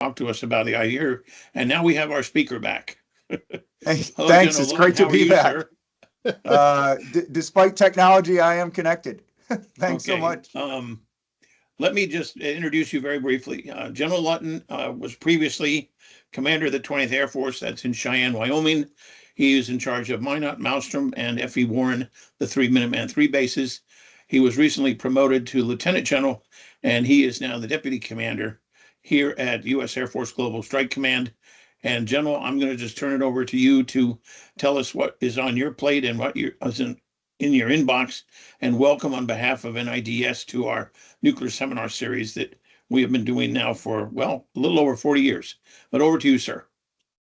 talk to us about the idea. And now we have our speaker back. Hey, Hello, thanks. General It's Lutton. great to How are be you, back. sir? Despite technology, I am connected. Thanks so Okay. much. Let me just introduce you very briefly. General Lutton was previously commander of the 20th Air Force. That's in Cheyenne, Wyoming. He is in charge of Minot, Maelstrom, and F.E. Warren, the three Minuteman III bases. He was recently promoted to lieutenant general, and he is now the deputy commander here at U.S. Air Force Global Strike Command. And General, I'm going to just turn it over to you to tell us what is on your plate and what is in your inbox. And welcome on behalf of NIDS to our nuclear seminar series that we have been doing now for, well, a little over 40 years. But over to you, sir.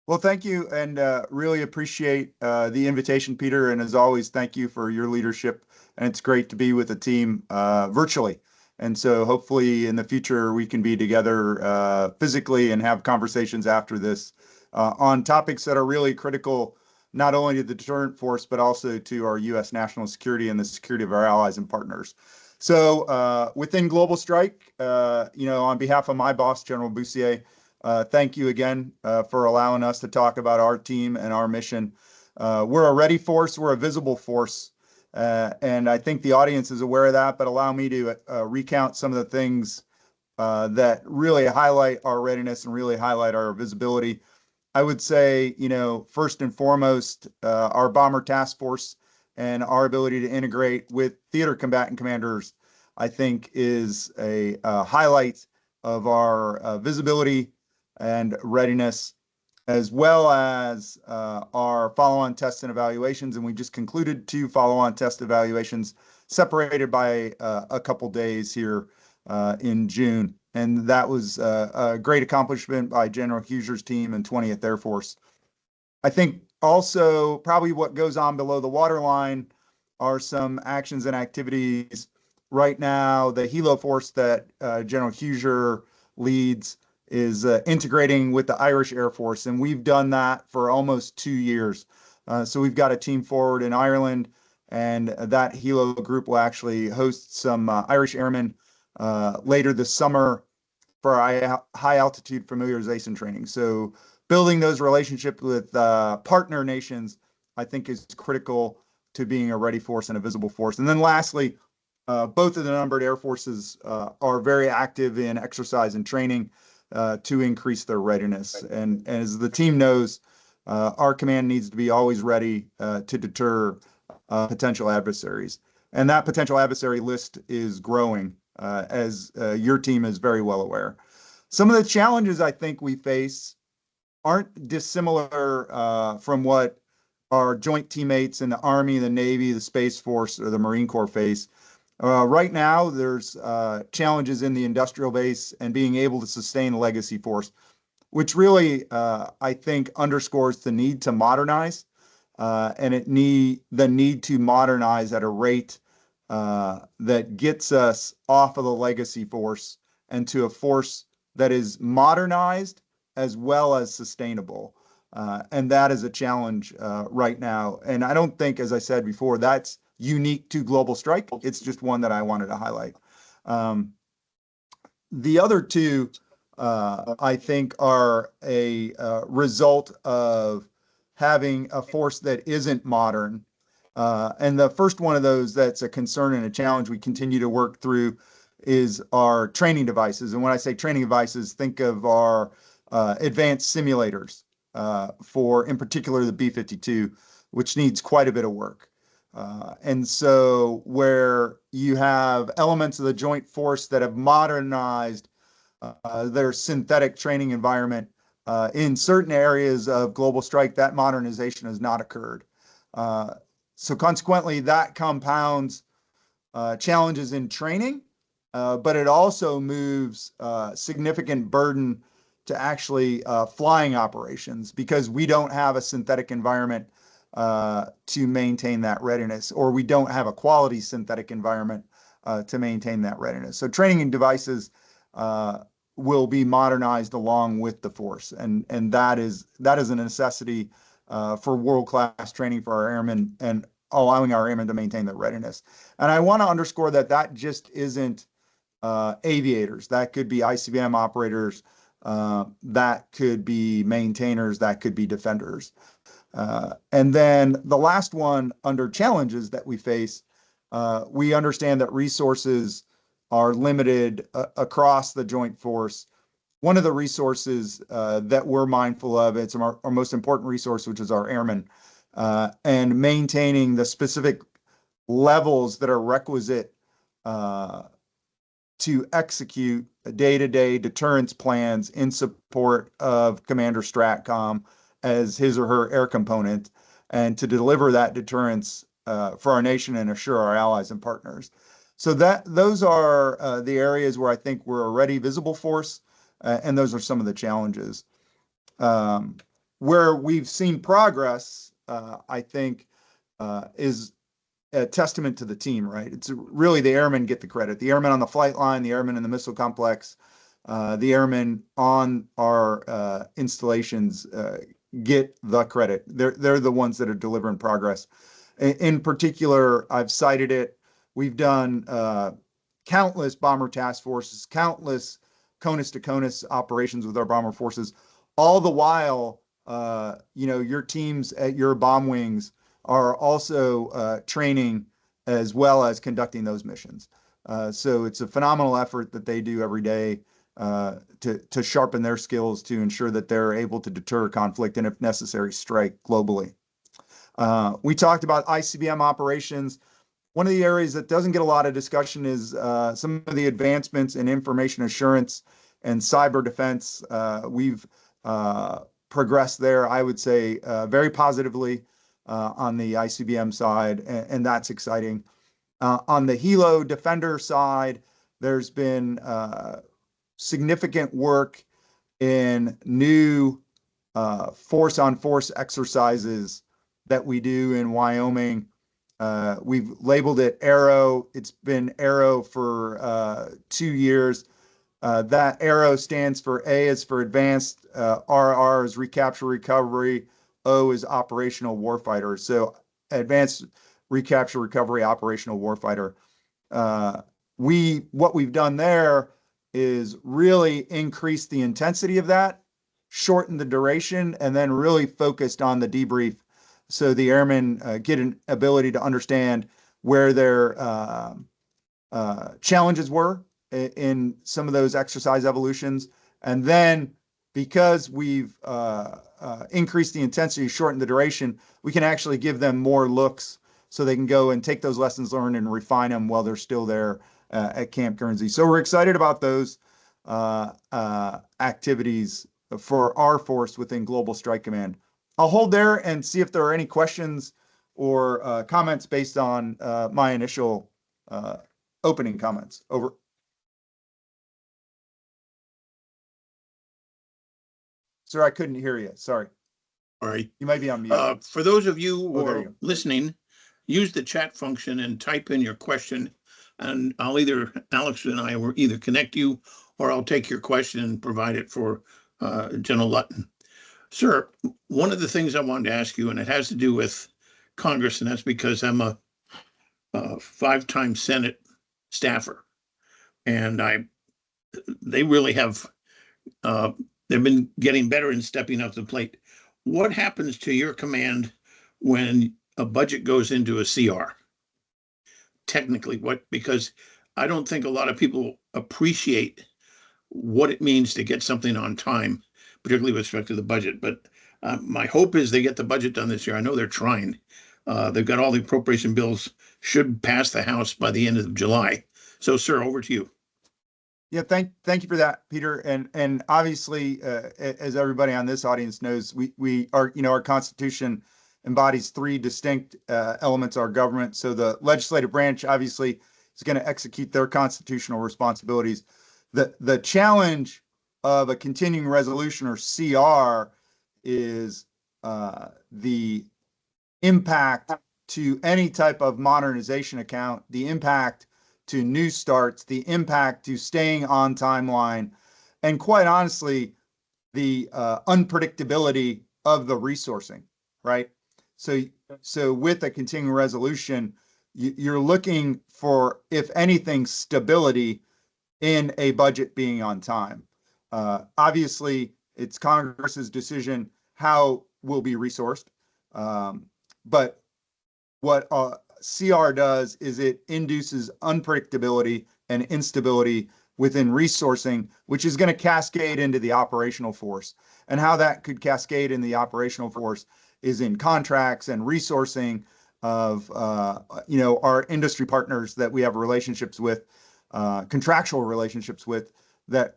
Well, thank you, and really appreciate the invitation, Peter. And as always, thank you for your leadership. And it's great to be with the team virtually. And so hopefully in the future we can be together physically and have conversations after this on topics that are really critical, not only to the deterrent force, but also to our U.S. national security and the security of our allies and partners. So within Global Strike, on behalf of my boss, General Bussier, thank you again for allowing us to talk about our team and our mission. We're a ready force, we're a visible force, and I think the audience is aware of that, but allow me to recount some of the things that really highlight our readiness and really highlight our visibility. I would say, first and foremost, our bomber task force and our ability to integrate with theater combatant commanders, I think is a highlight of our visibility and readiness, as well as our follow-on tests and evaluations. And we just concluded 2 follow-on test evaluations separated by a couple days here in June. And that was a great accomplishment by General Huesser's team and 20th Air Force. I think also probably what goes on below the waterline are some actions and activities. Right now, the Helo force that General Huesser leads is integrating with the Irish Air Force, and we've done that for almost 2 years. So we've got a team forward in Ireland, and that Helo group will actually host some Irish airmen later this summer for our high altitude familiarization training. So building those relationships with partner nations, I think, is critical to being a ready force and a visible force. And then lastly, both of the numbered air forces are very active in exercise and training to increase their readiness. And as the team knows, our command needs to be always ready to deter potential adversaries. And that potential adversary list is growing, as your team is very well aware. Some of the challenges I think we face aren't dissimilar from what our joint teammates in the Army, the Navy, the Space Force, or the Marine Corps face. Right now, there's challenges in the industrial base and being able to sustain a legacy force, which really, I think, underscores the need to modernize and the need to modernize at a rate that gets us off of the legacy force and to a force that is modernized as well as sustainable. And that is a challenge right now. And I don't think, as I said before, that's unique to Global Strike. It's just one that I wanted to highlight. The other two, I think, are a result of having a force that isn't modern. And the first one of those that's a concern and a challenge we continue to work through is our training devices. And when I say training devices, think of our advanced simulators for, in particular, the B-52, which needs quite a bit of work. And so where you have elements of the joint force that have modernized their synthetic training environment, in certain areas of Global Strike, that modernization has not occurred. So consequently, that compounds challenges in training, but it also moves significant burden to actually flying operations because we don't have a synthetic environment to maintain that readiness, or we don't have a quality synthetic environment to maintain that readiness. So training and devices will be modernized along with the force, and that is a necessity for world-class training for our airmen and allowing our airmen to maintain their readiness. And I want to underscore that just isn't aviators. That could be ICBM operators, That could be maintainers, that could be defenders. And then the last one under challenges that we face, we understand that resources are limited across the joint force. One of the resources that we're mindful of, it's our most important resource, which is our airmen, and maintaining the specific levels that are requisite to execute day-to-day deterrence plans in support of Commander Stratcom as his or her air component, and to deliver that deterrence for our nation and assure our allies and partners. So those are the areas where I think we're a ready visible force, and those are some of the challenges. Where we've seen progress, I think, is a testament to the team, right? It's really the airmen get the credit. The airmen on the flight line, the airmen in the missile complex, the airmen on our installations get the credit. They're the ones that are delivering progress. In particular, I've cited it. We've done countless bomber task forces, countless CONUS to CONUS operations with our bomber forces, all the while, your teams at your bomb wings are also training as well as conducting those missions. So it's a phenomenal effort that they do every day to sharpen their skills to ensure that they're able to deter conflict and, if necessary, strike globally. We talked about ICBM operations. One of the areas that doesn't get a lot of discussion is some of the advancements in information assurance and cyber defense. We've progressed there, I would say, very positively on the ICBM side, and that's exciting. On the Helo Defender side, there's been significant work in new force-on-force exercises that we do in Wyoming. We've labeled it Arrow. It's been Arrow for 2 years. That Arrow stands for A is for advanced, RR is recapture recovery, O is operational warfighter. So advanced recapture recovery operational warfighter. What we've done there is really increase the intensity of that, shorten the duration, and then really focused on the debrief. So the airmen get an ability to understand where their challenges were in some of those exercise evolutions. And then because we've increased the intensity, shortened the duration, we can actually give them more looks so they can go and take those lessons learned and refine them while they're still there at Camp Guernsey. So we're excited about those activities for our force within Global Strike Command. I'll hold there and see if there are any questions or comments based on my initial opening comments. Over. Sir, I couldn't hear you. Sorry. All right. You might be on mute. For those of you who there are you go. listening, use the chat function and type in your question, and Alex and I will either connect you or I'll take your question and provide it for General Lutton. Sir, one of the things I wanted to ask you, and it has to do with Congress, and that's because I'm a 5-time Senate staffer, and they really have they've been getting better in stepping up to the plate. What happens to your command when a budget goes into a CR? Technically, because I don't think a lot of people appreciate what it means to get something on time, particularly with respect to the budget. But my hope is they get the budget done this year. I know they're trying. They've got all the appropriation bills, should pass the House by the end of July. So, sir, over to you. Yeah, thank you for that, Peter. And obviously, as everybody on this audience knows, we are, our Constitution embodies 3 distinct elements of our government. So the legislative branch obviously is going to execute their constitutional responsibilities. The challenge of a continuing resolution, or CR, is the impact to any type of modernization account, the impact to new starts, the impact to staying on timeline, and quite honestly, the unpredictability of the resourcing, right? So with a continuing resolution, you're looking for, if anything, stability in a budget being on time. Obviously, it's Congress's decision how will be resourced. But what CR does is it induces unpredictability and instability within resourcing, which is going to cascade into the operational force. And how that could cascade in the operational force is in contracts and resourcing of our industry partners that we have relationships with, contractual relationships with, that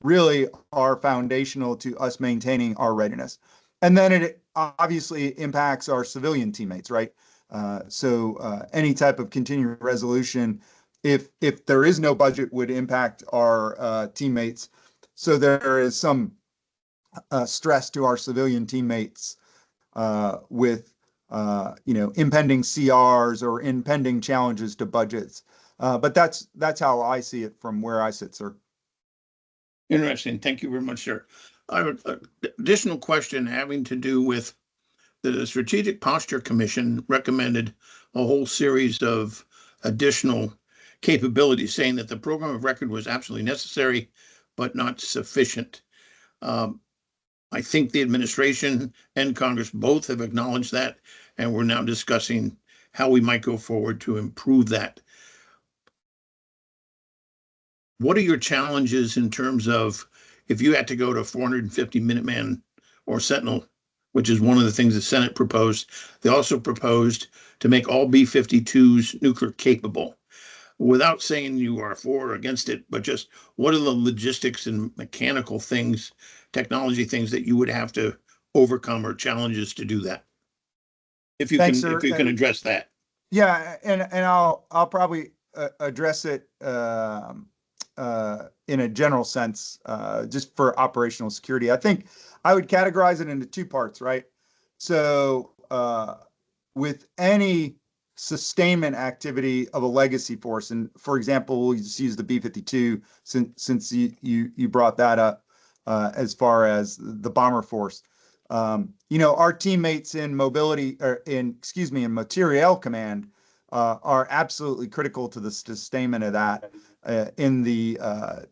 really are foundational to us maintaining our readiness. And then it obviously impacts our civilian teammates, right? So any type of continuing resolution, if there is no budget, would impact our teammates. So there is some stress to our civilian teammates with impending CRs or impending challenges to budgets. But that's how I see it from where I sit, sir. Interesting. Thank you very much, sir. I have an additional question having to do with the Strategic Posture Commission recommended a whole series of additional capabilities, saying that the program of record was absolutely necessary, but not sufficient. I think the administration and Congress both have acknowledged that, and we're now discussing how we might go forward to improve that. What are your challenges in terms of if you had to go to 450 Minuteman or Sentinel, which is one of the things the Senate proposed? They also proposed to make all B-52s nuclear capable. Without saying you are for or against it, but just what are the logistics and mechanical things, technology things that you would have to overcome or challenges to do that? If you Thanks, can, sir. if you can address that. Yeah, and I'll probably address it in a general sense, just for operational security. I think I would categorize it into two parts, right? So with any sustainment activity of a legacy force, and for example, we'll just use the B-52 since you brought that up as far as the bomber force. Our teammates in in materiel command are absolutely critical to the sustainment of that in the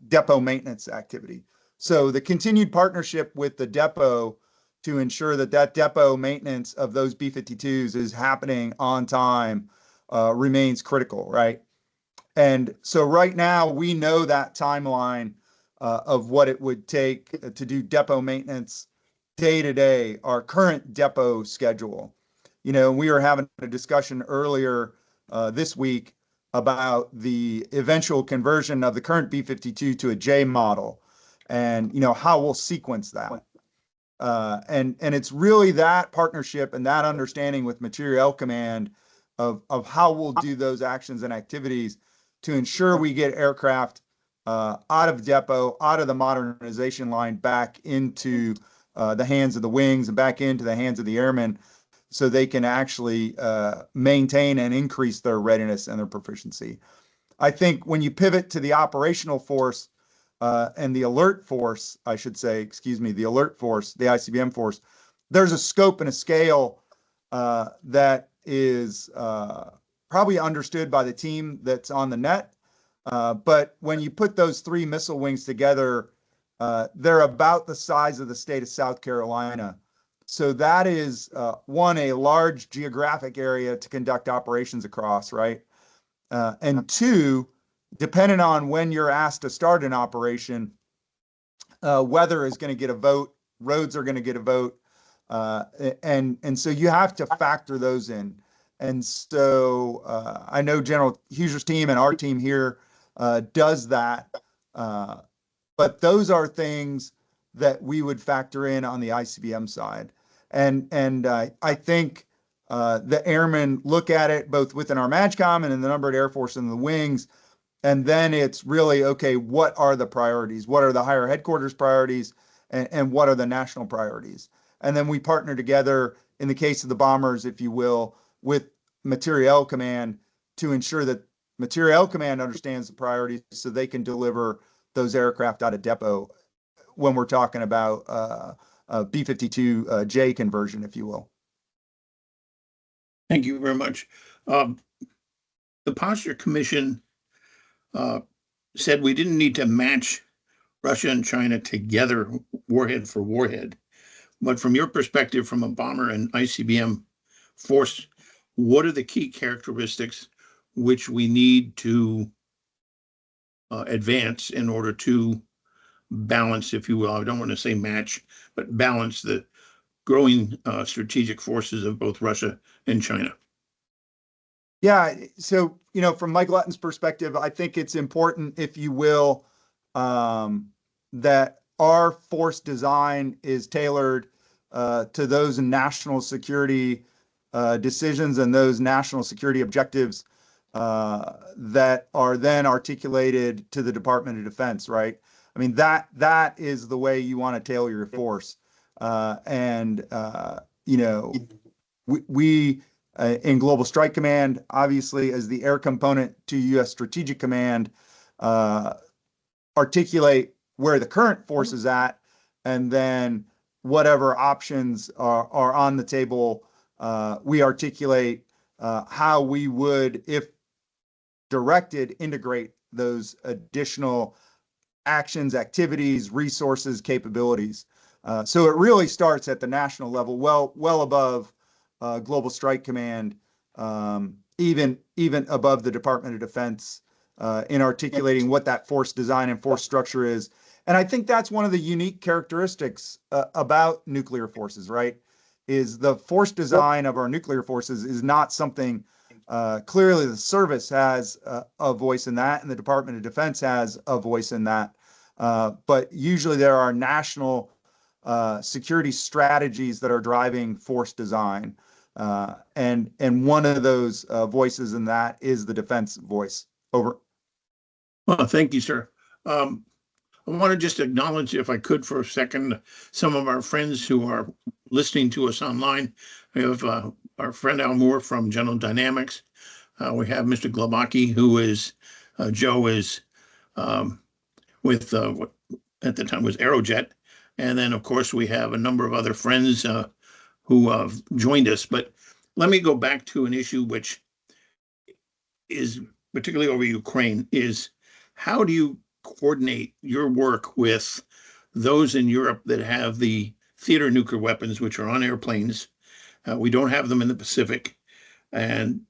depot maintenance activity. So the continued partnership with the depot to ensure that depot maintenance of those B-52s is happening on time remains critical, right? And so right now we know that timeline of what it would take to do depot maintenance day to day, our current depot schedule. We were having a discussion earlier this week about the eventual conversion of the current B-52 to a J model, and how we'll sequence that. And it's really that partnership and that understanding with Materiel Command of how we'll do those actions and activities to ensure we get aircraft out of depot, out of the modernization line, back into the hands of the wings and back into the hands of the airmen, so they can actually maintain and increase their readiness and their proficiency. I think when you pivot to the operational force and the alert force, I should say, the alert force, the ICBM force, there's a scope and a scale that is probably understood by the team that's on the net. But when you put those three missile wings together, they're about the size of the state of South Carolina. So that is, one, a large geographic area to conduct operations across, right? And two, depending on when you're asked to start an operation, weather is going to get a vote, roads are going to get a vote, and so you have to factor those in. And so I know General Huser's team and our team here does that, but those are things that we would factor in on the ICBM side. And I think the airmen look at it both within our MAJCOM and in the numbered Air Force and the wings. And then it's really, okay, what are the priorities? What are the higher headquarters priorities? And what are the national priorities? And then we partner together, in the case of the bombers, if you will, with Materiel Command to ensure that Materiel Command understands the priorities so they can deliver those aircraft out of depot when we're talking about B-52J conversion, if you will. Thank you very much. The Posture Commission said we didn't need to match Russia and China together, warhead for warhead. But from your perspective, from a bomber and ICBM force, what are the key characteristics which we need to advance in order to balance, if you will, I don't want to say match, but balance the growing strategic forces of both Russia and China? Yeah. So, from Mike Lutton's perspective, I think it's important, if you will, that our force design is tailored to those national security decisions and those national security objectives that are then articulated to the Department of Defense, right? I mean, that is the way you want to tailor your force. And we in Global Strike Command, obviously, as the air component to U.S. Strategic Command, articulate where the current force is at, and then whatever options are on the table, we articulate how we would, if directed, integrate those additional actions, activities, resources, capabilities. So it really starts at the national level, well above Global Strike Command, even above the Department of Defense, in articulating what that force design and force structure is. And I think that's one of the unique characteristics about nuclear forces, right? Is the force design of our nuclear forces is not something, clearly the service has a voice in that, and the Department of Defense has a voice in that. But usually there are national security strategies that are driving force design. And one of those voices in that is the defense voice. Over. Well, thank you, sir. I want to just acknowledge, if I could, for a second, some of our friends who are listening to us online. We have our friend Al Moore from General Dynamics. We have Mr. Glabaki, who is, Joe is with, what at the time was Aerojet. And then, of course, we have a number of other friends who have joined us. But let me go back to an issue which is particularly over Ukraine, is how do you coordinate your work with those in Europe that have the theater nuclear weapons, which are on airplanes? We don't have them in the Pacific. And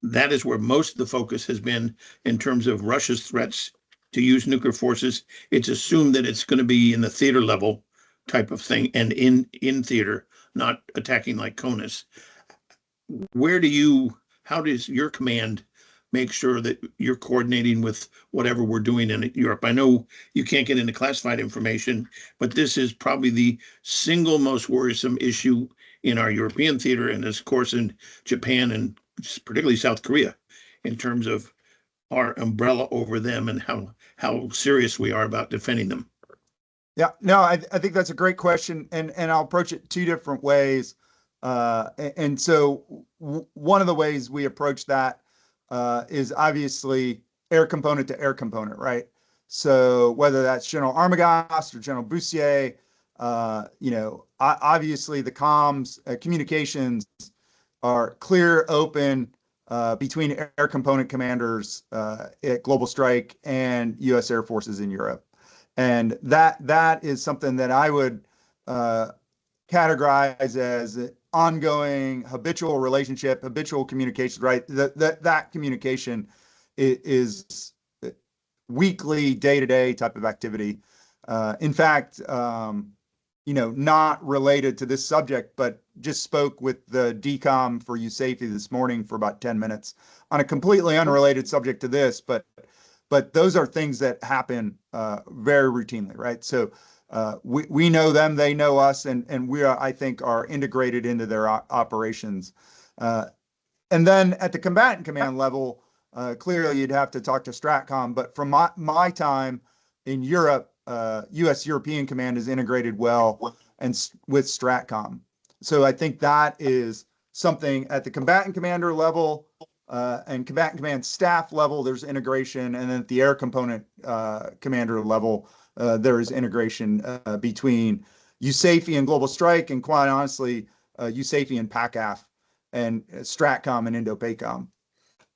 that is where most of the focus has been in terms of Russia's threats to use nuclear forces. It's assumed that it's going to be in the theater level type of thing, and in theater, not attacking like CONUS. How does your command make sure that you're coordinating with whatever we're doing in Europe? I know you can't get into classified information, but this is probably the single most worrisome issue in our European theater, and of course in Japan and particularly South Korea, in terms of our umbrella over them and how serious we are about defending them. Yeah, no, I think that's a great question, and I'll approach it two different ways. And so one of the ways we approach that is obviously air component to air component, right? So whether that's General Armagost or General Bussier, obviously the comms, communications are clear, open between air component commanders at Global Strike and U.S. Air Forces in Europe. And that is something that I would categorize as an ongoing habitual relationship, habitual communication, right? That communication is weekly, day-to-day type of activity. In fact, not related to this subject, but just spoke with the DCOM for USAFE this morning for about 10 minutes on a completely unrelated subject to this, but those are things that happen very routinely, right? So we know them, they know us, and we are, I think, are integrated into their operations. And then at the combatant command level, clearly you'd have to talk to Stratcom, but from my time in Europe, U.S. European Command is integrated well and with Stratcom. So I think that is something at the combatant commander level and combatant command staff level, there's integration. And then at the air component commander level, there is integration between USAFE and Global Strike, and quite honestly, USAFE and PACAF, and Stratcom and INDOPACOM,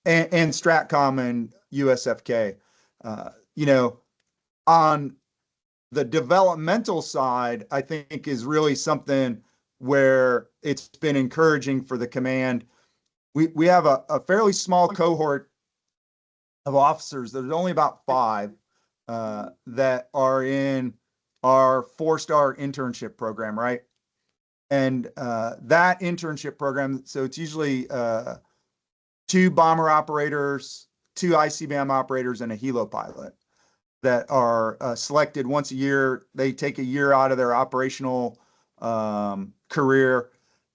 and Stratcom and USFK. On The developmental side, I think, is really something where it's been encouraging for the command. We have a fairly small cohort of officers. There's only about 5 that are in our 4-star internship program, right? And that internship program, so it's usually 2 bomber operators, 2 ICBM operators, and a helo pilot that are selected once a year. They take a year out of their operational career,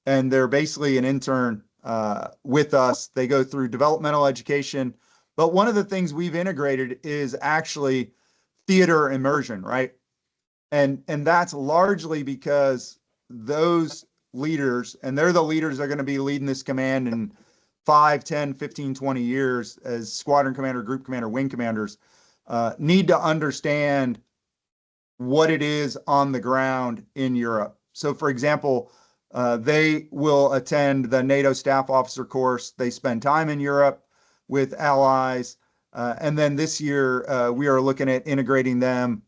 and they're basically an intern with us. They go through developmental education. But one of the things we've integrated is actually theater immersion, right? And that's largely because those leaders, and they're the leaders that are going to be leading this command in 5, 10, 15, 20 years as squadron commander, group commander, wing commanders, need to understand what it is on the ground in Europe. So, for example, they will attend the NATO staff officer course. They spend time in Europe with allies. And then this year, we are looking at integrating them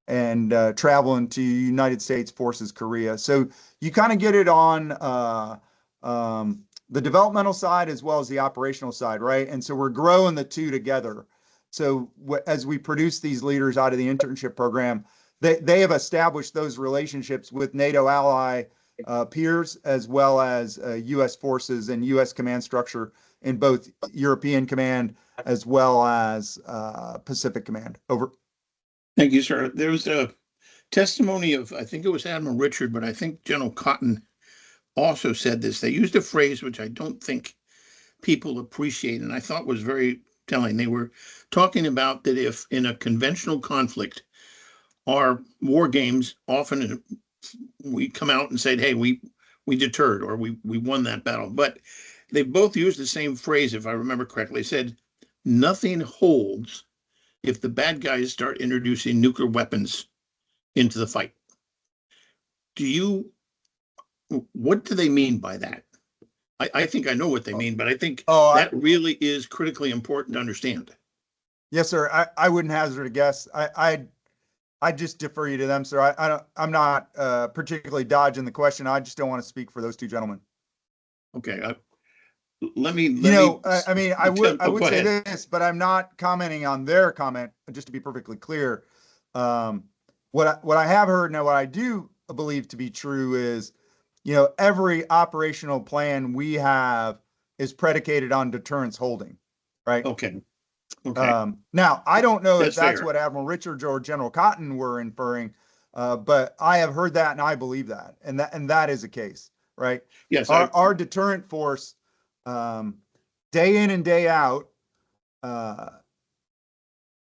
and traveling to United States Forces Korea. So you kind of get it on the developmental side as well as the operational side, right? And so we're growing the two together. So as we produce these leaders out of the internship program, they have established those relationships with NATO ally peers as well as U.S. forces and U.S. command structure in both European Command as well as Pacific Command. Over. Thank you, sir. There was a testimony of, I think it was Admiral Richard, but I think General Cotton also said this. They used a phrase which I don't think people appreciate, and I thought was very telling. They were talking about that if in a conventional conflict, our war games, often we come out and said, hey, we deterred or we won that battle. But they both used the same phrase, if I remember correctly. They said, nothing holds if the bad guys start introducing nuclear weapons into the fight. What do they mean by that? I think I know what they mean, but I think that really is critically important to understand. Yes, sir. I wouldn't hazard a guess. I just defer you to them, sir. I'm not particularly dodging the question. I just don't want to speak for those 2 gentlemen. Okay. I would say this, but I'm not commenting on their comment, just to be perfectly clear. What I have heard now, what I do believe to be true is, every operational plan we have is predicated on deterrence holding, right? Okay. Now, I don't know if that's fair. what Admiral Richards or General Cotton were inferring, but I have heard that and I believe that, and that is the case, right? Yes. Our deterrent force, day in and day out,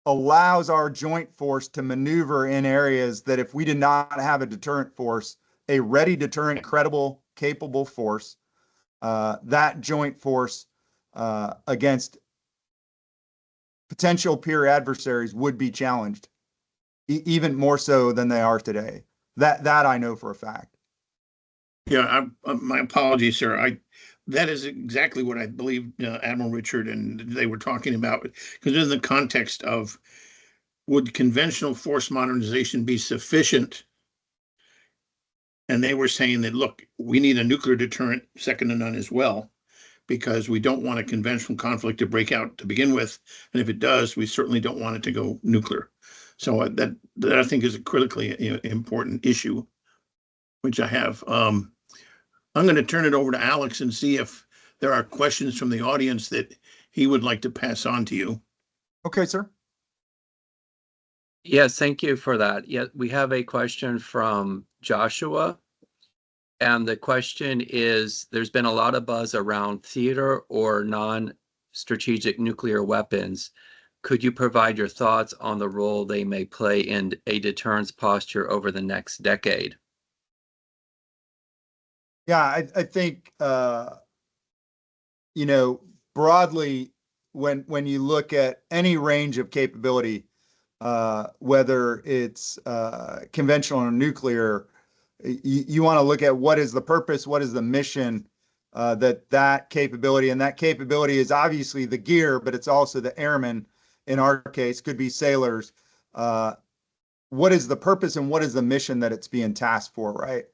allows our joint force to maneuver in areas that if we did not have a deterrent force, a ready deterrent, credible, capable force, that joint force against potential peer adversaries would be challenged, even more so than they are today. That I know for a fact. Yeah, my apologies, sir. That is exactly what I believe Admiral Richard and they were talking about, because in the context of would conventional force modernization be sufficient? And they were saying that, look, we need a nuclear deterrent second to none as well, because we don't want a conventional conflict to break out to begin with. And if it does, we certainly don't want it to go nuclear. So that I think is a critically important issue, which I have. I'm going to turn it over to Alex and see if there are questions from the audience that he would like to pass on to you. Okay, sir. Yes, thank you for that. Yeah, we have a question from Joshua. And the question is, there's been a lot of buzz around theater or non-strategic nuclear weapons. Could you provide your thoughts on the role they may play in a deterrence posture over the next decade? Yeah, I think, broadly, when you look at any range of capability, whether it's conventional or nuclear, you want to look at what is the purpose, what is the mission, that capability, and that capability is obviously the gear, but it's also the airmen, in our case, could be sailors, what is the purpose and what is the mission that it's being tasked for, right?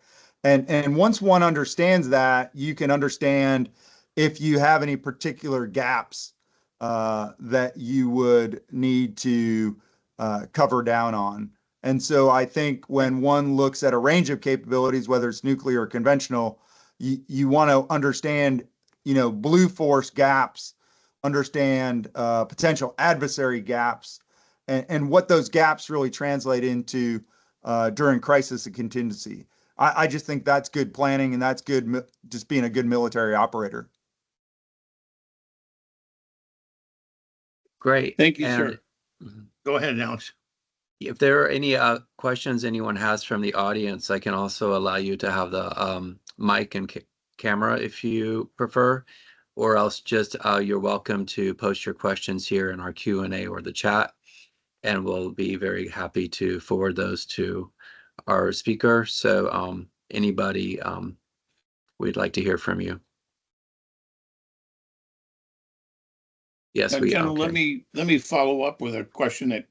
And once one understands that, you can understand if you have any particular gaps that you would need to cover down on. And so I think when one looks at a range of capabilities, whether it's nuclear or conventional, you want to understand, blue force gaps, understand potential adversary gaps, and what those gaps really translate into during crisis and contingency. I just think that's good planning, and that's good, just being a good military operator. Great. Thank you, And sir. Go ahead, Alex. if there are any questions anyone has from the audience, I can also allow you to have the mic and camera if you prefer, or else just you're welcome to post your questions here in our Q&A or the chat, and we'll be very happy to forward those to our speaker. So anybody, we'd like to hear from you. Yes, General, okay. let me follow up with a question that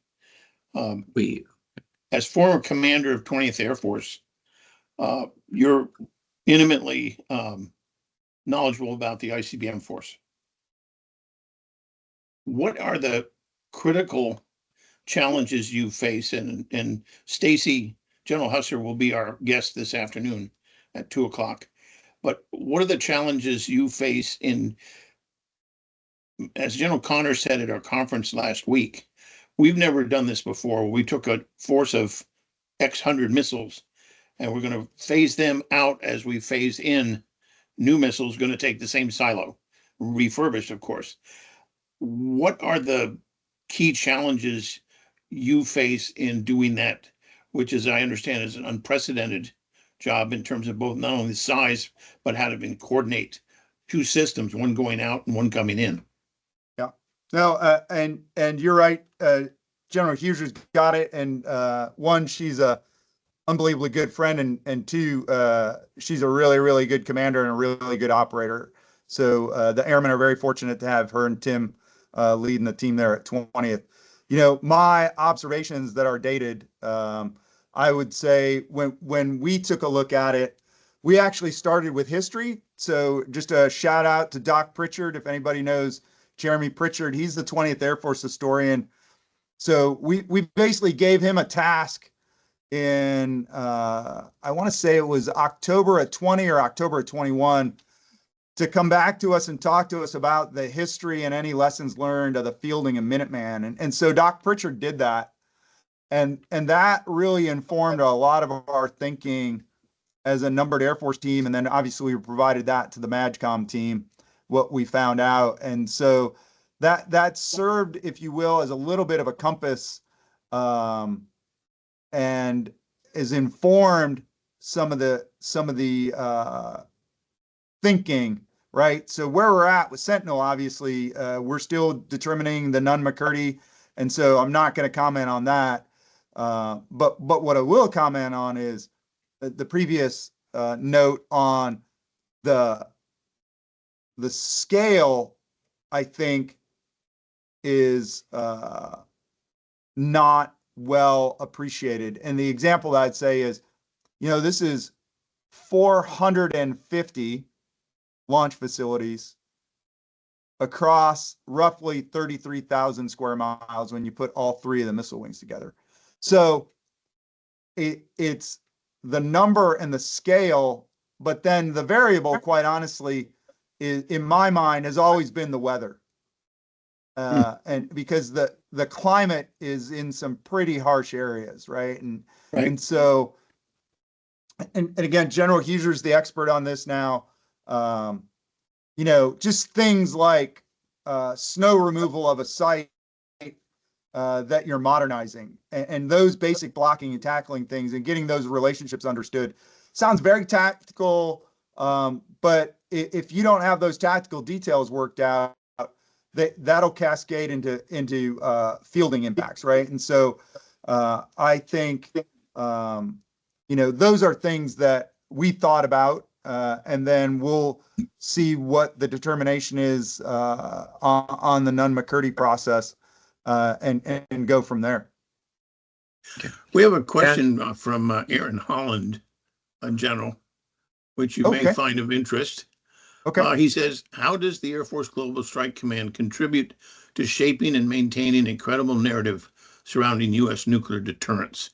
We as former commander of 20th Air Force, you're intimately knowledgeable about the ICBM force. What are the critical challenges you face? And Stacy, General Husser will be our guest this afternoon at 2:00. But what are the challenges you face as General Connor said at our conference last week, we've never done this before. We took a force of X hundred missiles and we're going to phase them out as we phase in new missiles, going to take the same silo, refurbished, of course. What are the key challenges you face in doing that, which, as I understand, is an unprecedented job in terms of both not only the size, but how to coordinate two systems, one going out and one coming in? Yeah. No, and you're right. General Hughes got it. And one, she's a unbelievably good friend, and two, she's a really, really good commander and a really good operator. So the airmen are very fortunate to have her and Tim leading the team there at 20th. My observations that are dated, I would say when we took a look at it, we actually started with history. So just a shout out to Doc Pritchard. If anybody knows Jeremy Pritchard, he's the 20th Air Force historian. So we basically gave him a task in I want to say it was October of 20 or October of 21 to come back to us and talk to us about the history and any lessons learned of the fielding and Minuteman. And so Doc Pritchard did that. And that really informed a lot of our thinking as a numbered Air Force team. And then obviously we provided that to the MAGCOM team, what we found out. And so that served, if you will, as a little bit of a compass, and is informed some of the thinking, right? So where we're at with Sentinel, obviously, we're still determining the Nunn-McCurdy, and so I'm not going to comment on that. But what I will comment on is the previous note on the scale, I think, is not well appreciated. And the example that I'd say is, this is 450 launch facilities across roughly 33,000 square miles when you put all three of the missile wings together. So it's the number and the scale, but then the variable, quite honestly, is, in my mind, has always been the weather. And because the climate is in some pretty harsh areas, right? And so, and again, General Huser's the expert on this now. Just things like snow removal of a site that you're modernizing, and those basic blocking and tackling things and getting those relationships understood. Sounds very tactical, but if you don't have those tactical details worked out, that'll cascade into fielding impacts, right? And so I think those are things that we thought about, and then we'll see what the determination is on the Nunn-McCurdy process, and go from there. Okay. We have a question from Aaron Holland, General, which you may Okay. find of interest. Okay. He says, how does the Air Force Global Strike Command contribute to shaping and maintaining a credible narrative surrounding U.S. nuclear deterrence?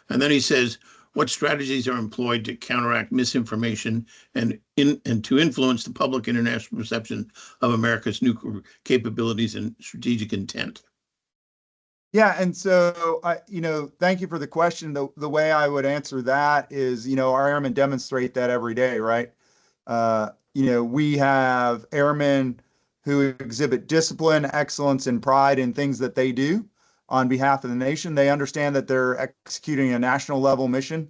And then he says, what strategies are employed to counteract misinformation and to influence the public international perception of America's nuclear capabilities and strategic intent? Yeah, and so thank you for the question. The way I would answer that is, our airmen demonstrate that every day, right? We have airmen who exhibit discipline, excellence, and pride in things that they do on behalf of the nation. They understand that they're executing a national level mission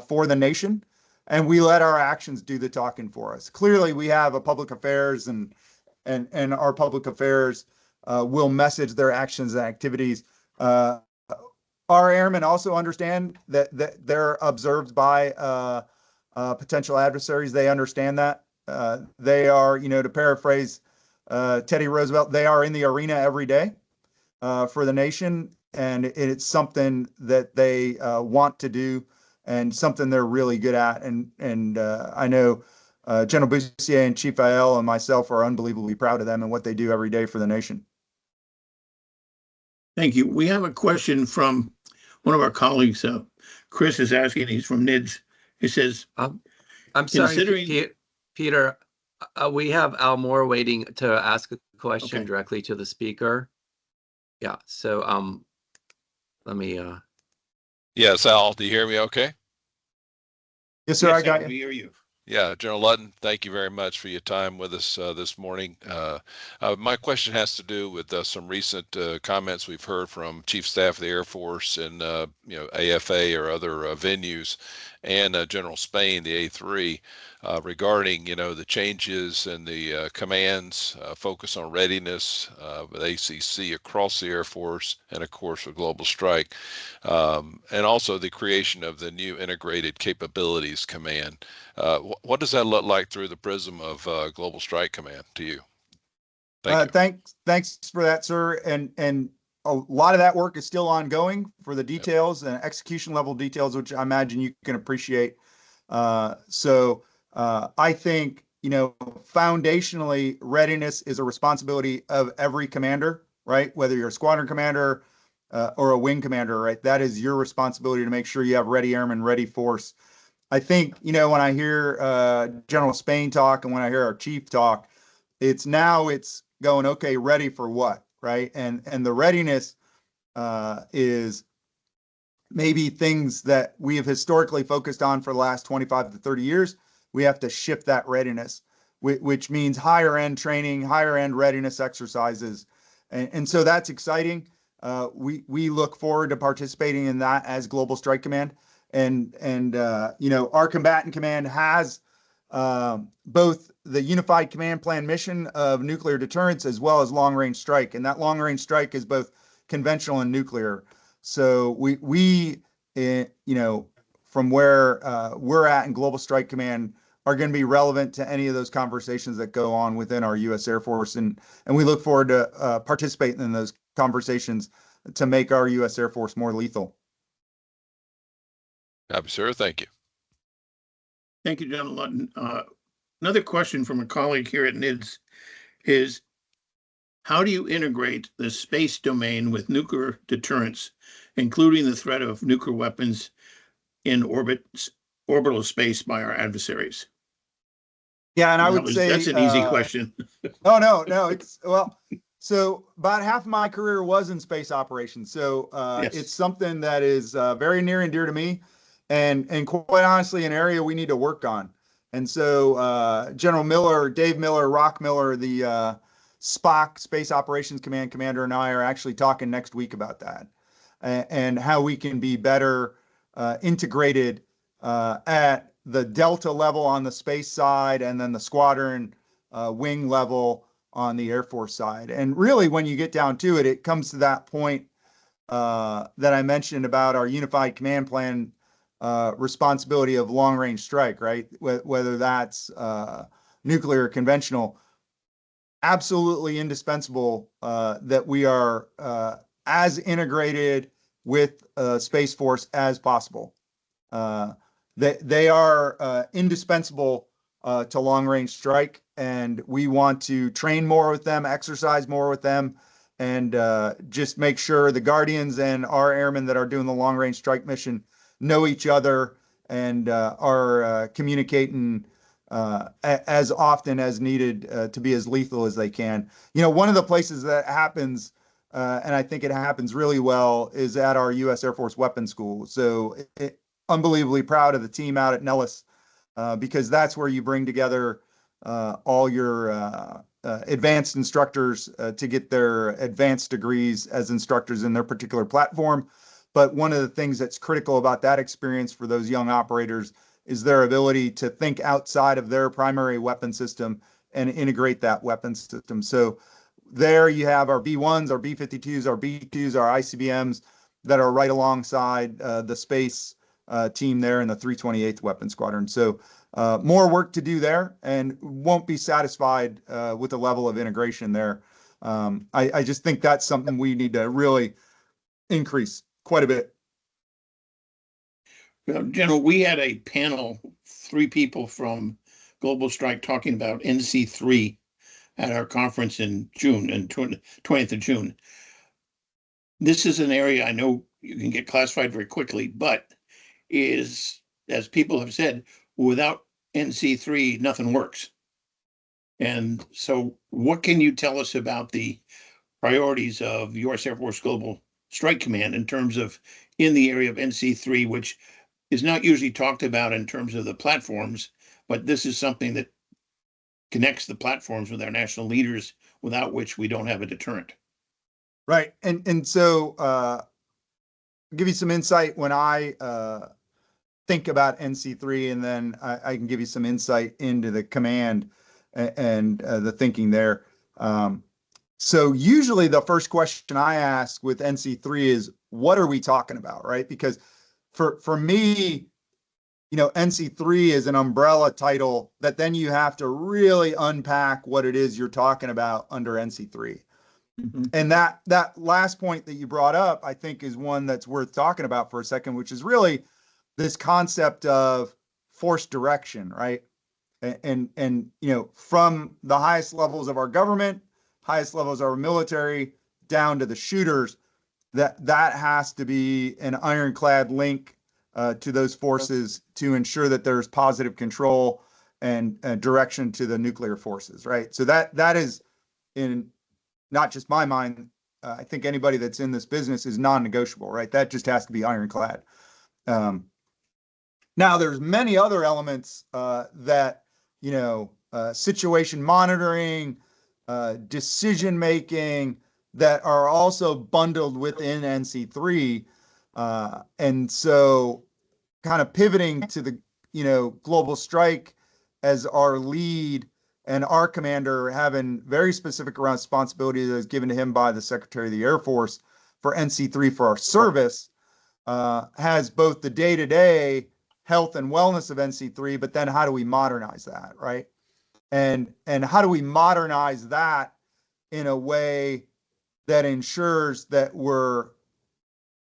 for the nation, and we let our actions do the talking for us. Clearly, we have a public affairs, and our public affairs will message their actions and activities. Our airmen also understand that they're observed by potential adversaries. They understand that. They are, to paraphrase Teddy Roosevelt, they are in the arena every day for the nation, and it's something that they want to do and something they're really good at. And I know General Bussier and Chief Aiel and myself are unbelievably proud of them and what they do every day for the nation. Thank you. We have a question from one of our colleagues. Chris is asking, he's from NIDS. He says, I'm considering- sorry, Peter, we have Al Moore waiting to ask a question Okay. directly to the speaker. Yeah, so let me Yes, Al, do you hear me okay? Yes, sir. Yes, I got Al, you. we hear you. Yeah, General Lutton, thank you very much for your time with us this morning. My question has to do with some recent comments we've heard from Chief Staff of the Air Force and AFA or other venues, and General Spain, the A3, regarding the changes in the commands, focus on readiness with ACC across the Air Force, and of course with Global Strike, and also the creation of the new Integrated Capabilities Command. What does that look like through the prism of Global Strike Command to you? Thank you. Thanks for that, sir. And a lot of that work is still ongoing for the details and execution level details, which I imagine you can appreciate. So I think, foundationally, readiness is a responsibility of every commander, right? Whether you're a squadron commander or a wing commander, right? That is your responsibility to make sure you have ready airmen, ready force. I think, when I hear General Spain talk and when I hear our chief talk, it's going, okay, ready for what, right? And the readiness is maybe things that we have historically focused on for the last 25 to 30 years. We have to shift that readiness, which means higher end training, higher end readiness exercises. And so that's exciting. We look forward to participating in that as Global Strike Command. And our combatant command has both the unified command plan mission of nuclear deterrence as well as long range strike. And that long range strike is both conventional and nuclear. So we from where we're at in Global Strike Command are going to be relevant to any of those conversations that go on within our U.S. Air Force. And we look forward to participating in those conversations to make our U.S. Air Force more lethal. Happy, sir. Thank you. Thank you, General Lutton. Another question from a colleague here at NIDS is, how do you integrate the space domain with nuclear deterrence, including the threat of nuclear weapons in orbital space by our adversaries? Yeah, and I would say that's an easy question. No. So about half of my career was in space operations. So Yes. It's something that is very near and dear to me, and quite honestly, an area we need to work on. And so General Miller, Dave Miller, Rock Miller, the SPOC, Space Operations Command commander, and I are actually talking next week about that and how we can be better integrated at the Delta level on the space side, and then the squadron wing level on the Air Force side. And really, when you get down to it, it comes to that point that I mentioned about our unified command plan responsibility of long range strike, right? Whether that's nuclear or conventional, absolutely indispensable that we are as integrated with Space Force as possible. They are indispensable to long range strike, and we want to train more with them, exercise more with them, and just make sure the Guardians and our airmen that are doing the long range strike mission know each other and are communicating as often as needed to be as lethal as they can. You know, one of the places that happens, and I think it happens really well, is at our U.S. Air Force Weapons School. So unbelievably proud of the team out at Nellis, because that's where you bring together all your advanced instructors to get their advanced degrees as instructors in their particular platform. But one of the things that's critical about that experience for those young operators is their ability to think outside of their primary weapon system and integrate that weapon system. So there you have our B1s, our B-52s, our B-2s, our ICBMs that are right alongside the space team there in the 328th Weapon Squadron. So more work to do there, and won't be satisfied with the level of integration there. I just think that's something we need to really increase quite a bit. General, we had a panel, 3 people from Global Strike talking about NC3 at our conference in June, and 20th of June. This is an area I know you can get classified very quickly, but is, as people have said, without NC3, nothing works. And so what can you tell us about the priorities of U.S. Air Force Global Strike Command in terms of in the area of NC3, which is not usually talked about in terms of the platforms, but this is something that connects the platforms with our national leaders, without which we don't have a deterrent. Right. And so I'll give you some insight when I think about NC3, and then I can give you some insight into the command and the thinking there. So usually the first question I ask with NC3 is, what are we talking about, right? Because for me, you know, NC3 is an umbrella title that then you have to really unpack what it is you're talking about under NC3. Mm-hmm. And that last point that you brought up, I think, is one that's worth talking about for a second, which is really this concept of force direction, right? And you know, from the highest levels of our government, highest levels of our military, down to the shooters, that has to be an ironclad link to those forces to ensure that there's positive control and direction to the nuclear forces, right? So that is, in not just my mind, I think anybody that's in this business, is non-negotiable, right? That just has to be ironclad. Now, there's many other elements that, you know, situation monitoring, decision making, that are also bundled within NC3. And so kind of pivoting to the, you know, Global Strike as our lead, and our commander having very specific responsibility that is given to him by the Secretary of the Air Force for NC3 for our service, has both the day-to-day health and wellness of NC3, but then how do we modernize that, right? And how do we modernize that in a way that ensures that we're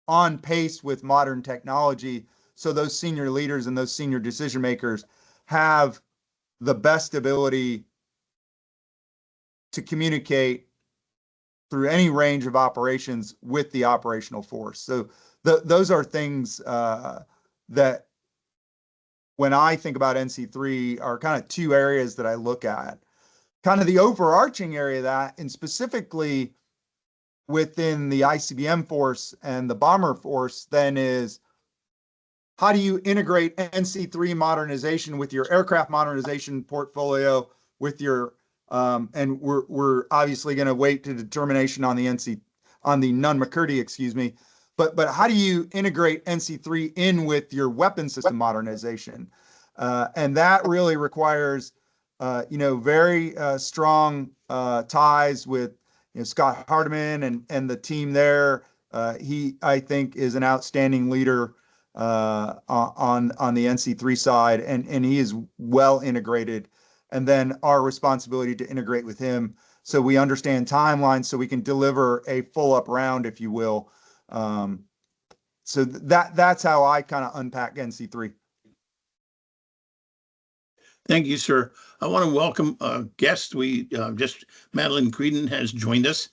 on pace with modern technology, so those senior leaders and those senior decision makers have the best ability to communicate through any range of operations with the operational force. So those are things that, when I think about NC3, are kind of 2 areas that I look at. Kind of the overarching area of that, and specifically within the ICBM force and the bomber force, then, is how do you integrate NC3 modernization with your aircraft modernization portfolio, with your and we're obviously going to wait to determination on the Nunn-McCurdy, excuse me, but how do you integrate NC3 in with your weapon system modernization? And that really requires you know, very strong ties with, you know, Scott Hardiman and the team there. He, I think, is an outstanding leader on the NC3 side, and he is well integrated. And then our responsibility to integrate with him, so we understand timelines, so we can deliver a full up round, if you will. So that's how I kind of unpack NC3. Thank you, sir. I want to welcome a guest. Madeline Creedon has joined us.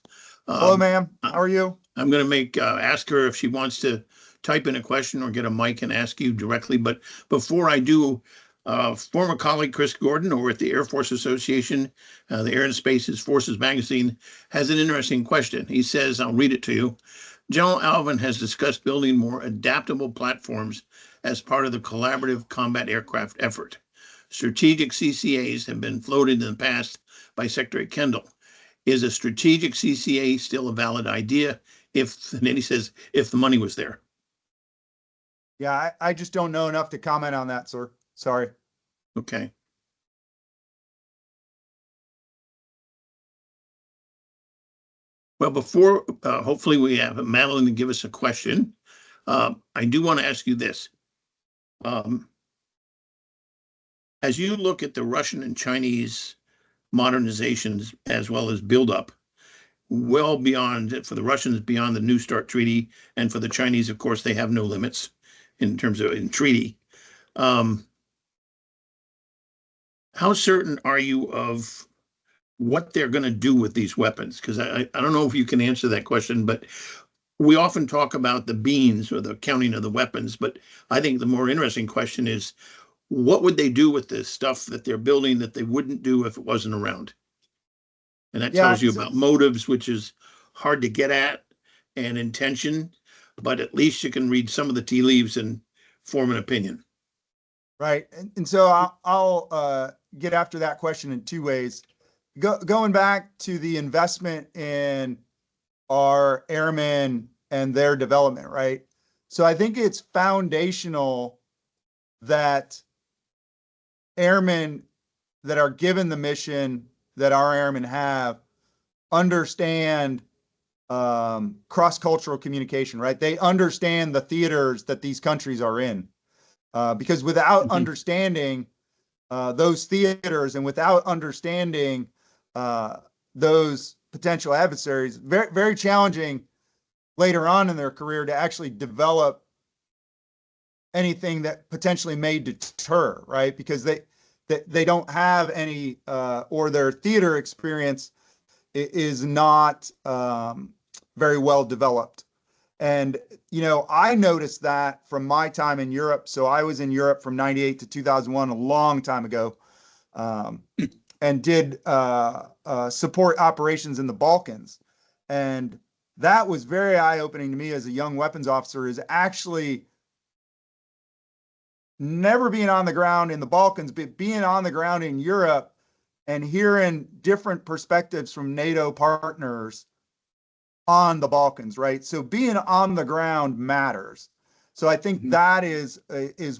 Hello, ma'am. How are you? I'm going to ask her if she wants to type in a question or get a mic and ask you directly. But before I do, former colleague Chris Gordon over at the Air Force Association, the Air and Space Forces magazine, has an interesting question. He says, I'll read it to you. General Alvin has discussed building more adaptable platforms as part of the collaborative combat aircraft effort. Strategic CCAs have been floated in the past by Secretary Kendall. Is a strategic CCA still a valid idea? And then he says, if the money was there. Yeah, I just don't know enough to comment on that, sir. Sorry. Okay. Well, before hopefully we have Madeline to give us a question, I do want to ask you this. As you look at the Russian and Chinese modernizations as well as buildup, well beyond, for the Russians, beyond the New START treaty, and for the Chinese, of course, they have no limits in terms of in treaty. How certain are you of what they're going to do with these weapons? Because I don't know if you can answer that question, but we often talk about the beans or the counting of the weapons, but I think the more interesting question is, what would they do with this stuff that they're building that they wouldn't do if it wasn't around? And that tells you about motives, which is hard to get at, and intention, but at least you can read some of the tea leaves and form an opinion. Right. And so I'll get after that question in two ways. Going back to the investment in our airmen and their development, right? So I think it's foundational that airmen that are given the mission that our airmen have understand cross-cultural communication, right? They understand the theaters that these countries are in. Because without understanding those theaters and without understanding those potential adversaries, very, very challenging later on in their career to actually develop anything that potentially may deter, right? Because they don't have any, or their theater experience is not very well developed. And, I noticed that from my time in Europe. So I was in Europe from 98 to 2001, a long time ago, and did support operations in the Balkans. And that was very eye-opening to me as a young weapons officer, is actually never being on the ground in the Balkans, but being on the ground in Europe and hearing different perspectives from NATO partners on the Balkans, right? So being on the ground matters. So I think that is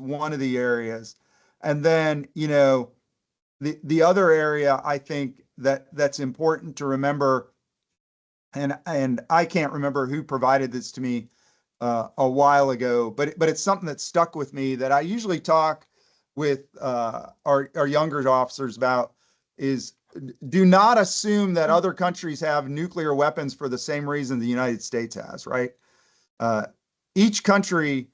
one of the areas. And then, the other area I think that's important to remember, and I can't remember who provided this to me a while ago, but it's something that stuck with me that I usually talk with our younger officers about, is do not assume that other countries have nuclear weapons for the same reason the United States has, right? Each country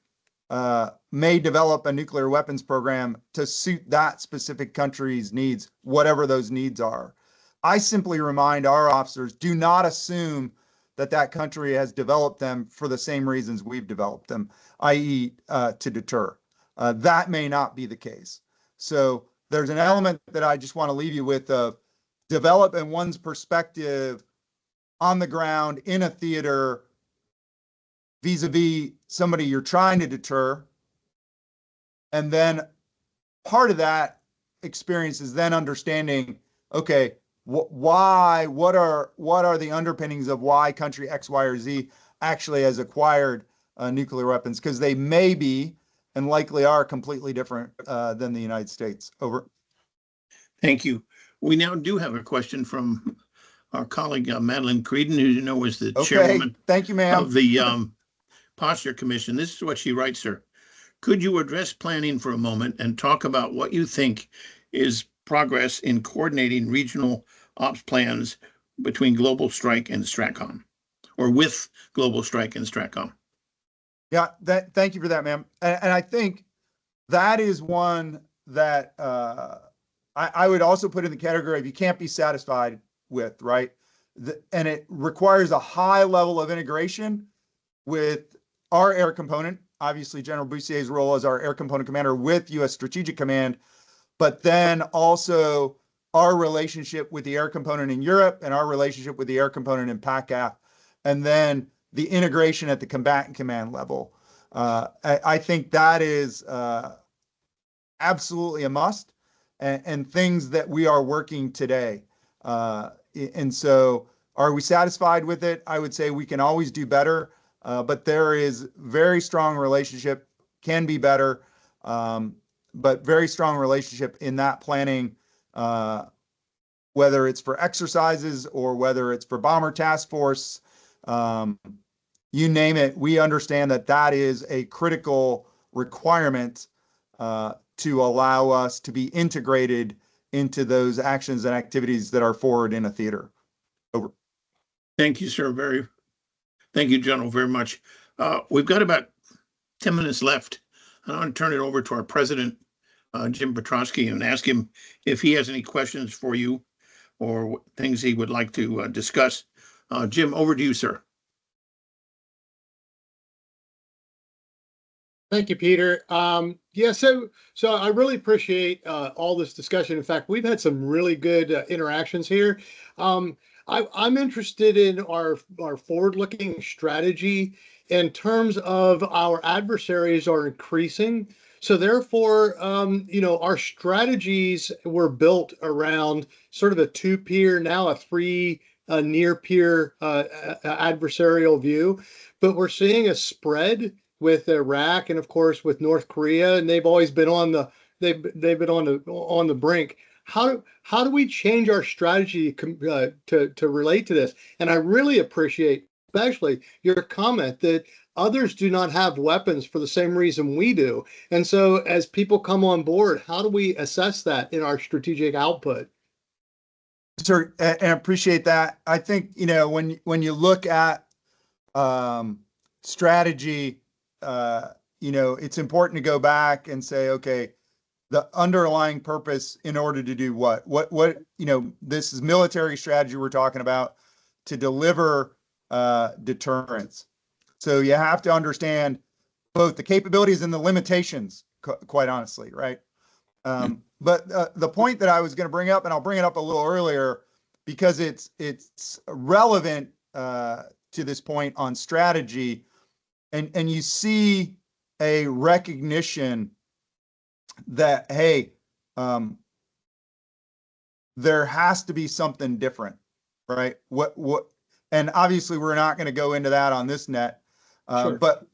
may develop a nuclear weapons program to suit that specific country's needs, whatever those needs are. I simply remind our officers, do not assume that country has developed them for the same reasons we've developed them, i.e. To deter. That may not be the case. So there's an element that I just want to leave you with of develop in one's perspective on the ground in a theater vis-a-vis somebody you're trying to deter. And then part of that experience is then understanding, okay, why, what are the underpinnings of why country X, Y, or Z actually has acquired nuclear weapons? Because they may be and likely are completely different than the United States. Over. Thank you. We now do have a question from our colleague Madeline Creedon, who is the chairwoman. Thank you, ma'am. Of the Posture Commission. This is what she writes, sir. Could you address planning for a moment and talk about what you think is progress in coordinating regional ops plans between Global Strike and STRATCOM, or with Global Strike and STRATCOM? Yeah, thank you for that, ma'am. And I think that is one that I would also put in the category of you can't be satisfied with, right? And it requires a high level of integration with our air component, obviously General Boussier's role as our air component commander with U.S. Strategic Command, but then also our relationship with the air component in Europe and our relationship with the air component in PACAF, and then the integration at the combatant command level. I think that is absolutely a must, and things that we are working today. And so, are we satisfied with it? I would say we can always do better, but there is very strong relationship, can be better, but very strong relationship in that planning, whether it's for exercises or whether it's for bomber task force, you name it. We understand that that is a critical requirement to allow us to be integrated into those actions and activities that are forward in a theater. Over. Thank you, sir. Thank you, General, very much. We've got about 10 minutes left. I want to turn it over to our president, Jim Petrosky, and ask him if he has any questions for you or things he would like to discuss. Jim, over to you, sir. Thank you, Peter. Yeah, so I really appreciate all this discussion. In fact, we've had some really good interactions here. I'm interested in our forward-looking strategy in terms of our adversaries are increasing. So therefore, our strategies were built around sort of a two-peer, now a three near-peer adversarial view. But we're seeing a spread with Iraq and of course with North Korea, and they've always been on the on the brink. How do we change our strategy to relate to this? And I really appreciate especially your comment that others do not have weapons for the same reason we do. And so as people come on board, how do we assess that in our strategic output? Sir, and I appreciate that. I think, when you look at strategy, it's important to go back and say, okay, the underlying purpose in order to do what, this is military strategy we're talking about to deliver deterrence. So you have to understand both the capabilities and the limitations, quite honestly, right? But the point that I was going to bring up, and I'll bring it up a little earlier because it's relevant to this point on strategy. And you see a recognition that, hey, there has to be something different, right? And obviously we're not going to go into that on this net. Sure. But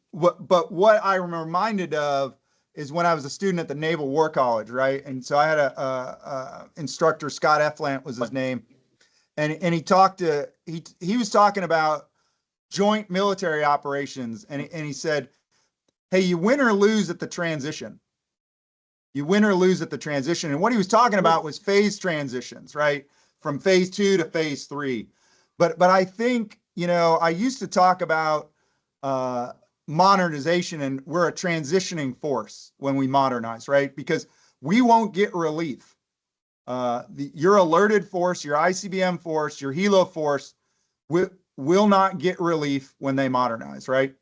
what I'm reminded of is when I was a student at the Naval War College, right? And so I had a instructor, Scott Efflant was his name, and he was talking about joint military operations, and he said, hey, you win or lose at the transition. You win or lose at the transition. And what he was talking about was phase transitions, right? From phase 2 to phase 3. But I think, I used to talk about modernization, and we're a transitioning force when we modernize, right? Because we won't get relief. Your alerted force, your ICBM force, your helo force will not get relief when they modernize, right?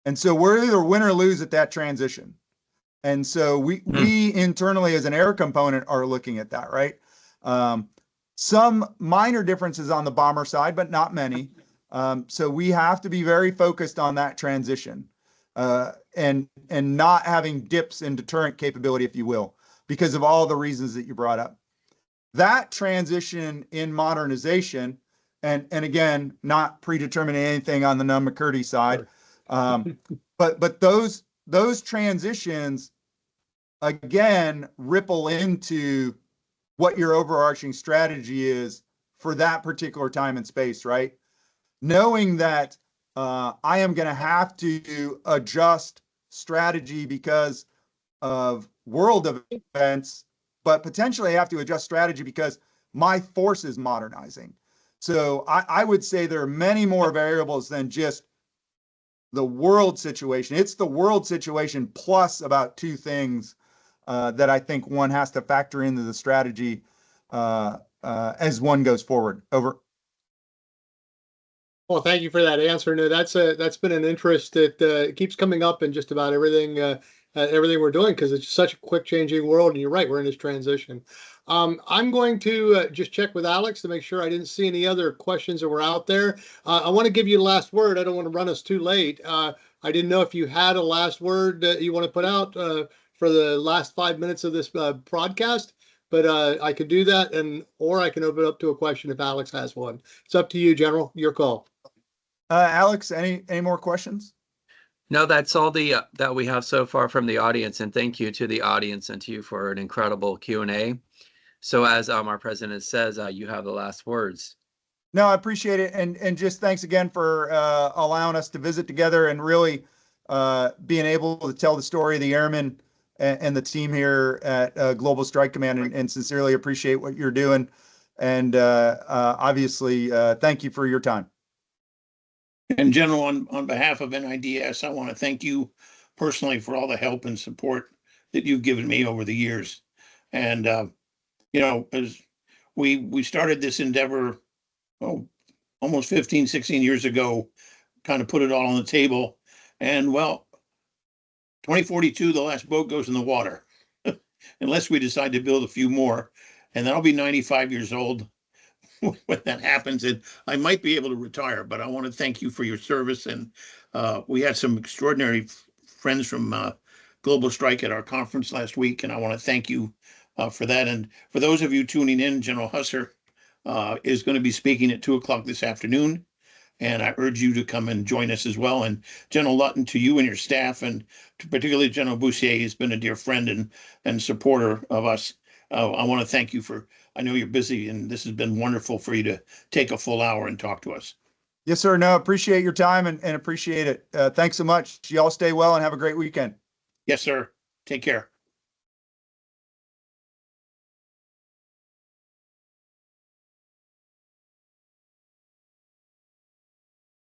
And so we're either win or lose at that transition. And so we internally as an air component are looking at that, right? Some minor differences on the bomber side, but not many. So we have to be very focused on that transition and not having dips in deterrent capability, if you will, because of all the reasons that you brought up. That transition in modernization, and again, not predetermining anything on the Nunn-McCurdy side, but those transitions again ripple into what your overarching strategy is for that particular time and space, right? Knowing that I am going to have to adjust strategy because of world events, but potentially have to adjust strategy because my force is modernizing. So I would say there are many more variables than just the world situation. It's the world situation plus about two things that I think one has to factor into the strategy as one goes forward. Over. Well, thank you for that answer. No, that's been an interest that keeps coming up in just about everything we're doing, because it's such a quick changing world. And you're right, we're in this transition. I'm going to just check with Alex to make sure I didn't see any other questions that were out there. I want to give you the last word. I don't want to run us too late. I didn't know if you had a last word that you want to put out for the last 5 minutes of this broadcast, but I could do that, or I can open it up to a question if Alex has one. It's up to you, General. Your call. Alex, any more questions? No, that's all that we have so far from the audience, and thank you to the audience and to you for an incredible Q&A. So as our president says, you have the last words. No, I appreciate it, and just thanks again for allowing us to visit together and really being able to tell the story of the airmen and the team here at Global Strike Command, and sincerely appreciate what you're doing. And obviously, thank you for your time. And General, on behalf of NIDS, I want to thank you personally for all the help and support that you've given me over the years. And, as we started this endeavor, almost 15, 16 years ago, kind of put it all on the table. And 2042, the last boat goes in the water, unless we decide to build a few more. And then I'll be 95 years old when that happens, and I might be able to retire, but I want to thank you for your service. And we had some extraordinary friends from Global Strike at our conference last week, and I want to thank you for that. And for those of you tuning in, General Huessy is going to be speaking at 2:00 this afternoon, and I urge you to come and join us as well. And General Lutton, to you and your staff, and particularly General Boussier, has been a dear friend and supporter of us. I want to thank you for, I know you're busy, and this has been wonderful for you to take a full hour and talk to us. Yes, sir. No, appreciate your time and appreciate it. Thanks so much. You all stay well and have a great weekend. Yes, sir. Take care.